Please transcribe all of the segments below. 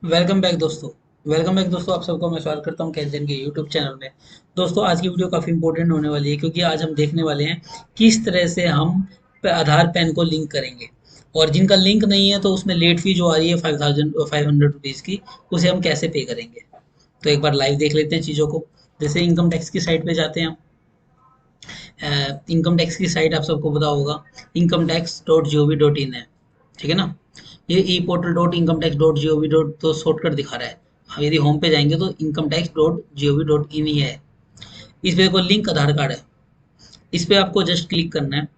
Welcome back दोस्तों। Welcome back दोस्तों, आप सबको मैं स्वागत करता हूं कैल्जन के यूट्यूब चैनल में। दोस्तों, आज की वीडियो काफ़ी इंपॉर्टेंट होने वाली है क्योंकि आज हम देखने वाले हैं किस तरह से हम आधार पैन को लिंक करेंगे। और जिनका लिंक नहीं है तो उसमें लेट फी जो आ रही है 5,500 रुपीज़ की, उसे हम कैसे पे करेंगे। तो एक बार लाइव देख लेते हैं चीज़ों को। जैसे इनकम टैक्स की साइट पे जाते हैं हम। इनकम टैक्स की साइट आप सबको पता होगा, incometax.gov.in है। ठीक है ना। ये e portal dot income tax dot G O V dot तो शॉर्टकट दिखा रहा है। हम यदि होम पे जाएंगे तो income tax dot G O V dot in ही है। इस पे कोई लिंक आधार कार्ड है, इस पे आपको जस्ट क्लिक करना है।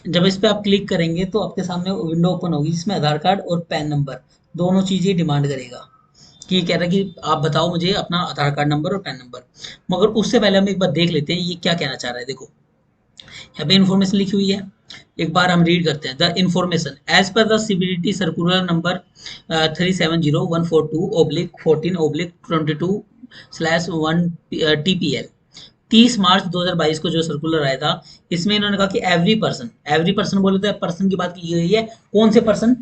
जब इस पे आप क्लिक करेंगे तो आपके सामने विंडो ओपन होगी जिसमें आधार कार्ड और पैन नंबर दोनों चीज़ें डिमांड करेगा। कि ये कह रहा है कि आप बताओ मुझे अपना आधार कार्ड नंबर और पैन नंबर। मगर उससे पहले हम एक बार देख लेते हैं ये क्या कहना चाह रहा है। देखो, यहाँ पे इन्फॉर्मेशन लिखी हुई है। एक बार हम रीड करते हैं। The information as per the CBDT circular number 370142/14/22/1 TPL 30 March 2022 को जो सर्कुलर आया था, इसमें इन्होंने कहा कि एवरी पर्सन बोले तो पर्सन की बात की गई है। कौन से पर्सन?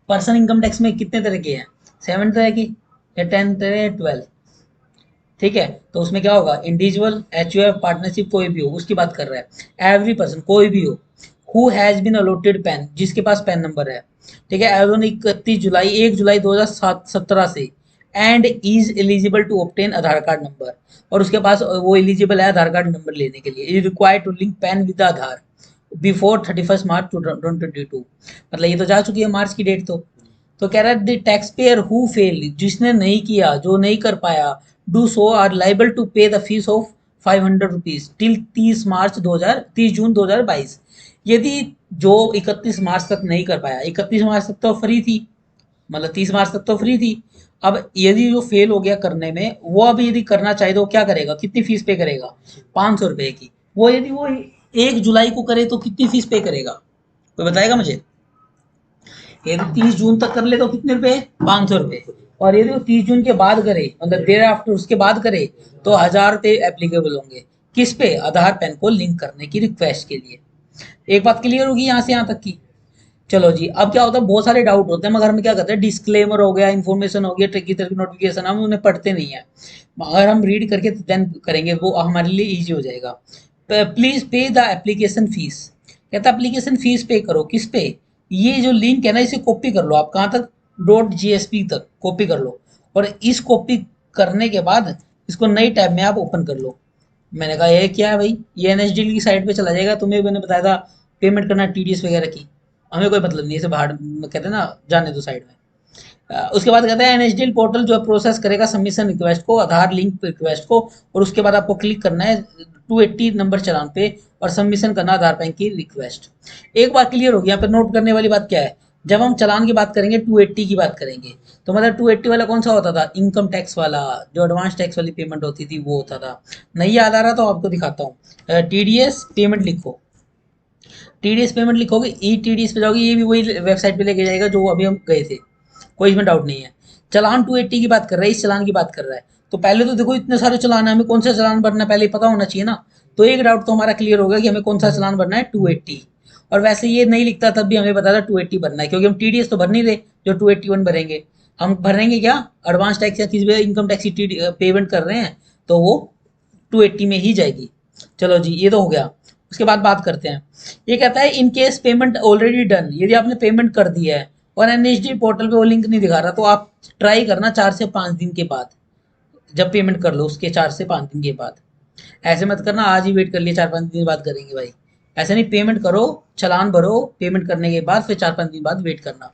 पर्सन इनकम टैक्स में कितने तरह के हैं? 7 तरह की या 10 तरह या 12? ठीक है, तो उसमें क्या होगा? इंडिविजुअल, एचयूएफ, पार्टनरशिप, कोई भी हो उसकी बात कर रहा है। एवरी पर्सन कोई भी हो who has been allotted PAN, जिसके पास पैन नंबर है। ठीक है, एज ऑन 31 जुलाई 1 जुलाई 2017 से and is eligible to obtain Aadhaar card number, और उसके पास वो एलिजिबल है आधार कार्ड नंबर लेने के लिए। Is required to link PAN with Aadhaar before 31 March 2022। मतलब ये तो जा चुकी है मार्च की डेट। तो कह रहा है the tax payer who fail, जिसने नहीं किया, जो नहीं कर पाया, do so are liable to pay the fees of 500 rupees till 30 June 2022। यदि जो 31 मार्च तक नहीं कर पाया, 31 मार्च तक तो फ्री थी, मतलब 30 मार्च तक तो फ्री थी। अब यदि जो फेल हो गया करने में, वो अब यदि करना चाहे तो क्या करेगा? कितनी फीस पे करेगा? 500 रुपए की। वो यदि वो 1 जुलाई को करे तो कितनी फीस पे करेगा? कोई बताएगा मुझे? यदि 30 जून तक कर ले तो कितने रुपए? 500 रुपए। और यदि वो 30 जून के बाद करे, मतलब देर आफ्टर उसके बाद करे, तो 1000 रुपए एप्लीकेबल होंगे। किस पे? आधार पैन को लिंक करने की रिक्वेस्ट के लिए। एक बात क्लियर होगी यहाँ से यहाँ तक की? चलो जी, अब क्या होता है, बहुत सारे डाउट होते हैं मगर हम क्या करते हैं, डिस्क्लेमर हो गया, इन्फॉर्मेशन हो गया, ट्रिकी तरह की नोटिफिकेशन, हम उन्हें पढ़ते नहीं है। अगर हम रीड करके देन करेंगे वो हमारे लिए इजी हो जाएगा। Please pay the application fees. कहता है एप्लीकेशन फीस पे करो। किस पे? ये जो लिंक है ना, इसे कॉपी कर लो आप। कहाँ तक? .gsp तक कॉपी कर लो। और इस कॉपी करने के बाद इसको नई टैब में आप ओपन कर लो। मैंने कहा ये क्या है भाई? ये एनएसडीएल की साइट पे चला जाएगा। तुम्हें मैंने बताया था पेमेंट करना टीडीएस वगैरह की। हमें कोई मतलब नहीं, इसे बाहर कहते हैं ना, जाने दो साइड में। उसके बाद कहता है एनएचडीएल पोर्टल जो है प्रोसेस करेगा सबमिशन रिक्वेस्ट को, आधार लिंक रिक्वेस्ट को। और उसके बाद आपको क्लिक करना है 280 नंबर चालान पे और सबमिशन करना आधार पैन की रिक्वेस्ट। एक बात क्लियर होगी यहाँ पे, नोट करने वाली बात क्या है? जब हम चालान की बात करेंगे 280 की बात करेंगे, तो मतलब 280 वाला कौन सा होता था? इनकम टैक्स वाला, जो एडवांस टैक्स वाली पेमेंट होती थी वो होता था। नहीं याद आ रहा तो आपको दिखाता हूँ। टीडीएस पेमेंट लिखो। टीडीएस पेमेंट लिखोगे, ई टीडीएस पे जाओगे, ये भी वही वेबसाइट पे लेके जाएगा जो अभी हम गए थे। कोई इसमें डाउट नहीं है। चालान 280 की बात कर रहा है, इस चालान की बात कर रहा है। तो पहले तो देखो इतने सारे चालान है, हमें कौन सा चालान भरना है पहले ही पता होना चाहिए ना। तो एक डाउट तो हमारा क्लियर होगा कि हमें कौन सा चालान भरना है, 280। और वैसे ये नहीं लिखता तब भी हमें पता था 280 भरना है, क्योंकि हम टीडीएस तो भर नहीं रहे जो 281 भरेंगे। हम भरेंगे क्या? एडवांस टैक्स या किसी भी इनकम टैक्स की पेमेंट कर रहे हैं, तो वो 280 में ही जाएगी। चलो जी, ये तो हो गया। उसके बाद बात करते हैं। ये कहता है in cash payment already done, यदि आपने पेमेंट कर दिया है और एनएचडी पोर्टल पे वो लिंक नहीं दिखा रहा, तो आप ट्राई करना 4 से 5 दिन के बाद। जब पेमेंट कर लो उसके 4 से 5 दिन के बाद। ऐसे मत करना आज ही वेट कर लिए 4 5 दिन बाद करेंगे भाई। ऐसे नहीं, पेमेंट करो, चालान भरो, पेमेंट करने के बाद फिर 4 5 दिन बाद वेट करना।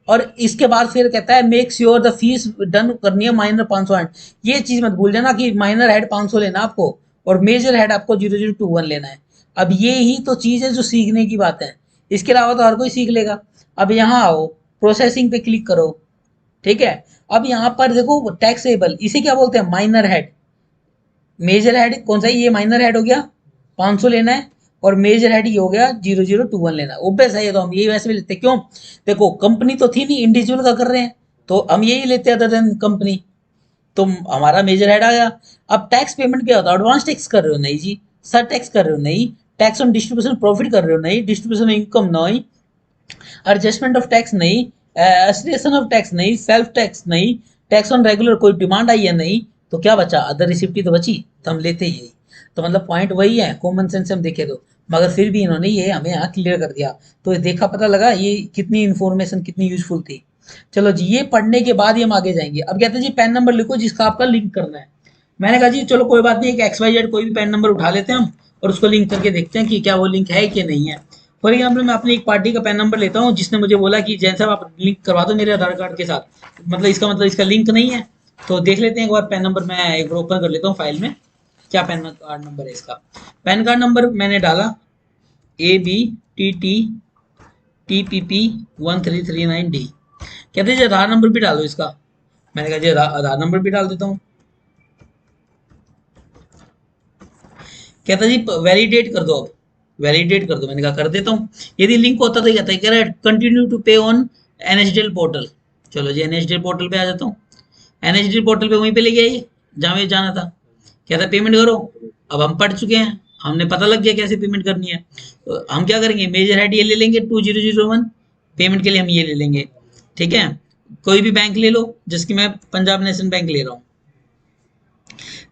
और इसके बाद फिर कहता है make sure the fees done करनी है माइनर 500 एंड। ये चीज मत भूल जाना कि माइनर हेड 500 लेना आपको और मेजर हेड आपको 0021 लेना है। अब ये ही तो चीज है जो सीखने की बात है। इसके अलावा तो हर कोई सीख लेगा। अब यहाँ आओ, प्रोसेसिंग पे क्लिक करो। ठीक है, अब यहाँ पर देखो टैक्सेबल, इसे क्या बोलते हैं? Minor head. मेजर हेड कौन सा है? ये माइनर हेड हो गया, 500 लेना है। और मेजर हेड ये हो गया 0021 लेना है। ओबे सही है, तो हम यही वैसे भी लेते हैं। क्यों? देखो कंपनी तो थी नहीं, इंडिविजुअल का कर रहे हैं, तो हम यही लेते हैं अदर देन कंपनी। तो हमारा मेजर हेड आ गया। अब टैक्स पेमेंट क्या होता है? एडवांस टैक्स कर रहे हो? नहीं जी। सर टैक्स कर रहे हो? नहीं। टैक्स ऑन डिस्ट्रीब्यूशन प्रॉफिट कर रहे हो? नहीं। Distribution income? नहीं। Adjustment of tax? नहीं। एस्टिमेशन ऑफ टैक्स नहीं, सेल्फ टैक्स नहीं, टैक्स ऑन रेगुलर कोई डिमांड आई है नहीं, तो क्या बचा, अदर रिसिप्ट तो बची, तो हम लेते ही यही। तो मतलब पॉइंट वही है, कॉमन सेंस से हम देखे तो, मगर फिर भी इन्होंने ये हमें यहाँ क्लियर कर दिया। तो ये देखा, पता लगा ये कितनी इन्फॉर्मेशन कितनी यूजफुल थी। चलो जी, ये पढ़ने के बाद ही हम आगे जाएंगे। अब कहते हैं जी पेन नंबर लिखो जिसका आपका लिंक करना है। मैंने कहा जी चलो कोई बात नहीं, एक XYZ कोई भी पेन नंबर उठा लेते हैं हम, और उसको लिंक करके देखते हैं कि क्या वो लिंक है कि नहीं है। फॉर एग्जाम्पल मैं अपनी एक पार्टी का पेन नंबर लेता हूँ, जिसने मुझे बोला कि जैन साहब आप लिंक करवा दो मेरे आधार कार्ड के साथ, मतलब इसका लिंक नहीं है। तो देख लेते हैं एक बार पेन नंबर, मैं एक बार ओपन कर लेता हूँ फाइल में, क्या पेन कार्ड नंबर है इसका। पैन कार्ड नंबर मैंने डाला ABTT TPP 1339D। कहते हैं जी आधार नंबर भी डालो इसका। मैंने कहा जी आधार नंबर भी डाल देता हूँ। कहता जी वैलिडेट कर दो, अब वैलिडेट कर दो। मैंने कहा कर देता हूँ। यदि लिंक होता तो कहता है, कह रहा है कंटिन्यू टू पे ऑन NHDL पोर्टल। चलो जी NHDL पोर्टल पे आ जाता हूँ। NHDL पोर्टल पे वहीं पे ले गया ये जहाँ में जाना था। कहता पेमेंट करो। अब हम पढ़ चुके हैं, हमने पता लग गया कैसे पेमेंट करनी है। तो हम क्या करेंगे, मेजर हेड ये ले लेंगे 2001 पेमेंट के लिए, हम ये ले लेंगे। ठीक है, कोई भी बैंक ले लो, जिसकी मैं पंजाब नेशनल बैंक ले रहा हूँ।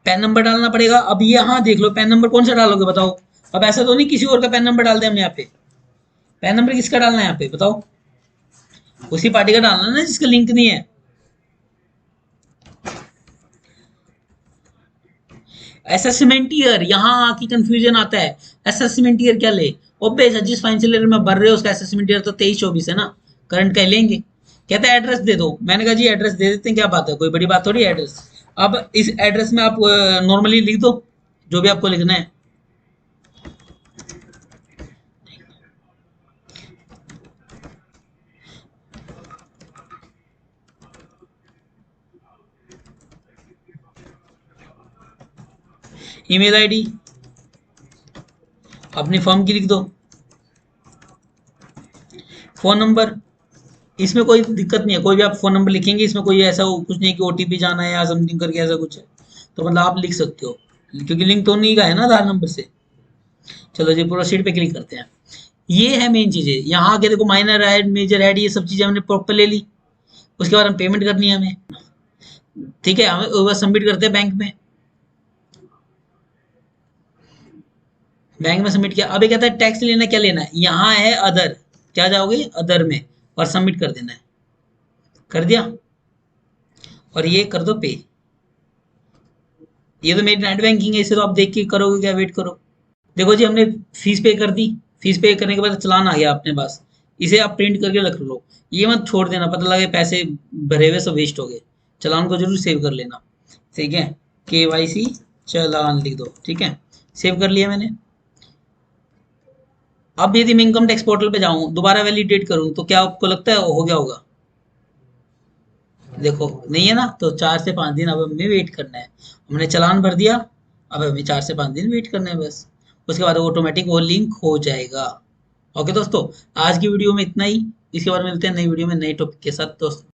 पैन नंबर डालना पड़ेगा। अब यहाँ देख लो पैन नंबर कौन सा डालोगे बताओ। अब ऐसा तो नहीं किसी और का पैन नंबर डाल दे हम यहाँ पे। पैन नंबर किसका डालना है यहाँ पे बताओ, उसी पार्टी का डालना ना जिसका लिंक नहीं है। असेसमेंट ईयर, यहाँ आके कंफ्यूजन आता है। असेसमेंट ईयर क्या ले, ओबे जिस फाइनेंशियल ईयर में भर रहे हो उसका असेसमेंट ईयर तो 23-24 है ना, करंट का लेंगे। कहता है एड्रेस दे दो। मैंने कहा जी एड्रेस दे देते हैं, क्या बात है, कोई बड़ी बात थोड़ी है एड्रेस। अब इस एड्रेस में आप नॉर्मली लिख दो जो भी आपको लिखना है। ईमेल आईडी अपनी फर्म की लिख दो। फोन नंबर, इसमें कोई दिक्कत नहीं है, कोई भी आप फोन नंबर लिखेंगे, इसमें कोई ऐसा कुछ नहीं है कि OTP जाना है या समथिंग करके ऐसा कुछ है। तो मतलब आप लिख सकते हो, क्योंकि लिंक तो नहीं का है ना आधार नंबर से। चलो जी प्रोसीड पे क्लिक करते हैं। ये है मेन चीजें। यहाँ आके देखो माइनर ऐड, मेजर ऐड, ये सब चीजें हमने प्रॉपर ले ली। उसके बाद हम पेमेंट करनी है हमें। ठीक है, हमें बस सबमिट करते हैं बैंक में। बैंक में सबमिट किया। अब ये कहता है टैक्स लेना, क्या लेना है, यहाँ है अदर, क्या जाओगे अदर में और सबमिट कर देना है। कर दिया, और ये कर दो पे। ये तो मेरी नेट बैंकिंग है, इसे तो आप देख के करोगे क्या, वेट करो। देखो जी हमने फीस पे कर दी। फीस पे करने के बाद चलान आ गया अपने पास। इसे आप प्रिंट करके रख लो, ये मत छोड़ देना, पता लगे पैसे भरे हुए सब वेस्ट हो गए। चलान को जरूर सेव कर लेना। ठीक है, KYC चलान लिख दो। ठीक है, सेव कर लिया मैंने। अब यदि मैं इनकम टैक्स पोर्टल पे जाऊं, दोबारा वैलिडेट करूं, तो क्या आपको लगता है हो गया होगा। देखो नहीं है ना, तो 4 से 5 दिन अब हमें वेट करना है। हमने चालान भर दिया, अब हमें 4 से 5 दिन वेट करना है बस। उसके बाद ऑटोमेटिक वो लिंक हो जाएगा। ओके दोस्तों, आज की वीडियो में इतना ही। इसके बाद मिलते हैं नई वीडियो में नए टॉपिक के साथ दोस्तों।